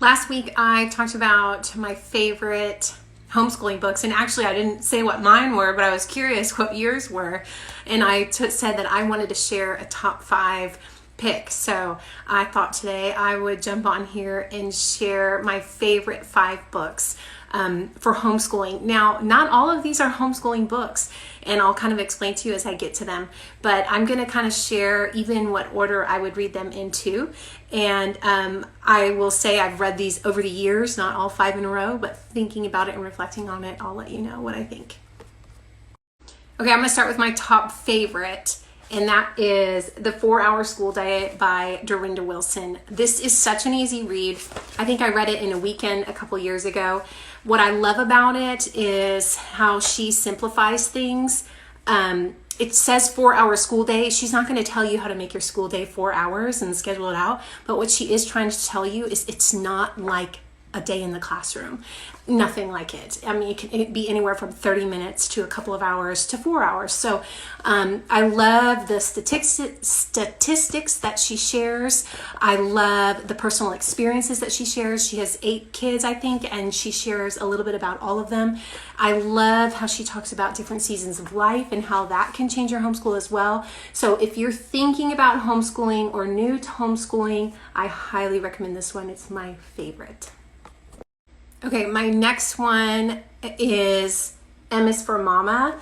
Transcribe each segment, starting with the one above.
Last week I talked about my favorite homeschooling books, and actually I didn't say what mine were, but I was curious what yours were, and I said that I wanted to share a top 5 pick. So I thought today I would jump on here and share my favorite 5 books for homeschooling. Now, not all of these are homeschooling books, and I'll kind of explain to you as I get to them, but I'm going to kind of share even what order I would read them into. And I will say I've read these over the years, not all 5 in a row, but thinking about it and reflecting on it, I'll let you know what I think. Okay, I'm going to start with my top favorite, and that is The 4-Hour School Day by Dorinda Wilson. This is such an easy read. I think I read it in a weekend a couple years ago. What I love about it is how she simplifies things. It says 4-hour school day. She's not going to tell you how to make your school day 4 hours and schedule it out. But what she is trying to tell you is it's not like a day in the classroom. Nothing like it. I mean, it can be anywhere from 30 minutes to a couple of hours to 4 hours. So I love the statistics that she shares. I love the personal experiences that she shares. She has 8 kids, I think, and she shares a little bit about all of them. I love how she talks about different seasons of life and how that can change your homeschool as well. So if you're thinking about homeschooling or new to homeschooling, I highly recommend this one. It's my favorite. Okay, my next one is M is for Mama.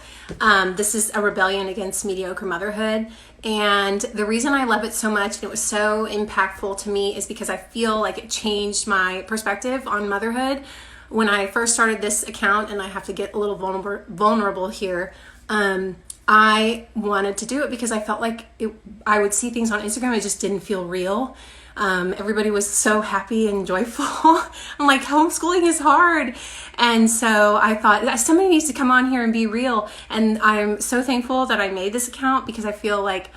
This is a rebellion against mediocre motherhood. And the reason I love it so much and it was so impactful to me is because I feel like it changed my perspective on motherhood. When I first started this account, and I have to get a little vulnerable here, I wanted to do it because I felt like I would see things on Instagram, it just didn't feel real. Everybody was so happy and joyful. I'm like, homeschooling is hard. And so I thought somebody needs to come on here and be real. And I'm so thankful that I made this account because I feel like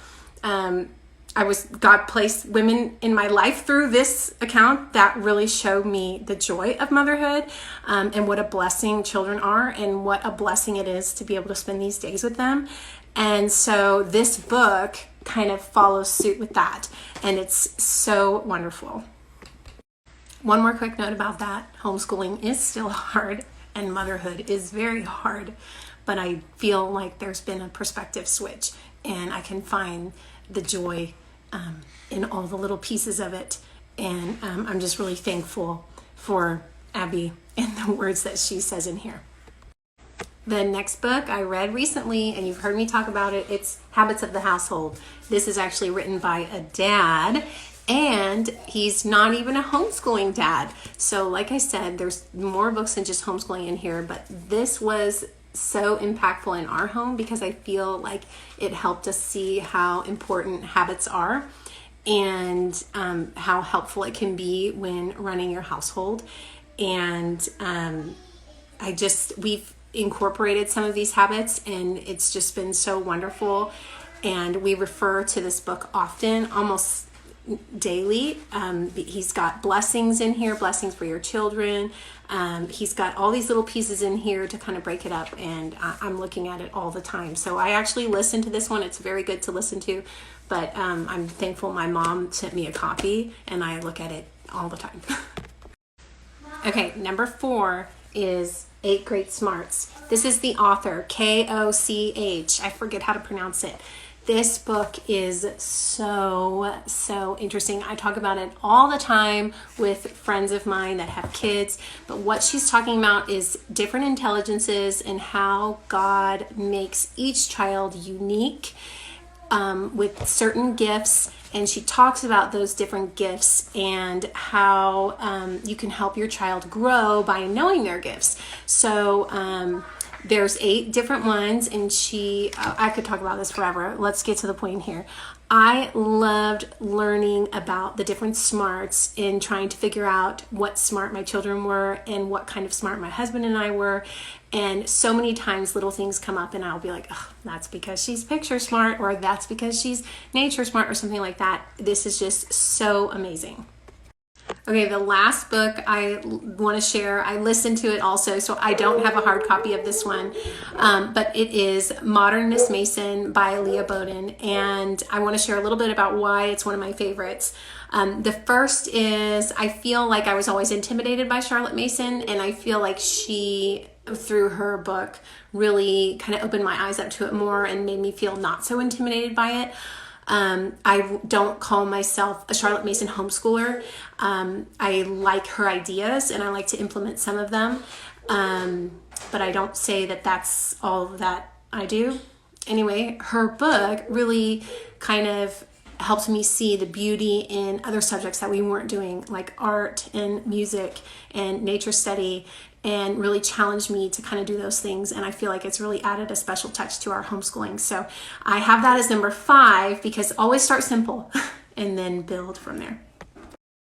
God placed women in my life through this account that really showed me the joy of motherhood, and what a blessing children are and what a blessing it is to be able to spend these days with them. And so this book kind of follows suit with that, and it's so wonderful. One more quick note about that: homeschooling is still hard and motherhood is very hard, but I feel like there's been a perspective switch and I can find the joy in all the little pieces of it, and I'm just really thankful for Abby and the words that she says in here. The next book I read recently, and you've heard me talk about it, it's Habits of the Household. This is actually written by a dad, and he's not even a homeschooling dad. So like I said, there's more books than just homeschooling in here, but this was so impactful in our home because I feel like it helped us see how important habits are and how helpful it can be when running your household. And we've incorporated some of these habits, and it's just been so wonderful. And we refer to this book often, almost daily. He's got blessings in here, blessings for your children. He's got all these little pieces in here to kind of break it up, and I'm looking at it all the time. So I actually listen to this one. It's very good to listen to, but I'm thankful my mom sent me a copy, and I look at it all the time. Okay, number 4 is 8 Great Smarts. This is the author, Koch. I forget how to pronounce it. This book is so interesting. I talk about it all the time with friends of mine that have kids, but what she's talking about is different intelligences and how God makes each child unique with certain gifts. And she talks about those different gifts and how you can help your child grow by knowing their gifts. So there's 8 different ones, and I could talk about this forever. Let's get to the point here. I loved learning about the different smarts and trying to figure out what smart my children were and what kind of smart my husband and I were. And so many times little things come up and I'll be like, oh, that's because she's picture smart, or that's because she's nature smart, or something like that. This is just so amazing. Okay, the last book I want to share, I listened to it also, so I don't have a hard copy of this one, but it is Modernness Mason by Leah Bowden, and I want to share a little bit about why it's one of my favorites. The first is I feel like I was always intimidated by Charlotte Mason, and I feel like she, through her book, really kind of opened my eyes up to it more and made me feel not so intimidated by it. I don't call myself a Charlotte Mason homeschooler. I like her ideas and I like to implement some of them. But I don't say that that's all that I do. Anyway, her book really kind of helped me see the beauty in other subjects that we weren't doing, like art and music and nature study, and really challenged me to kind of do those things. And I feel like it's really added a special touch to our homeschooling. So I have that as number 5, because always start simple and then build from there.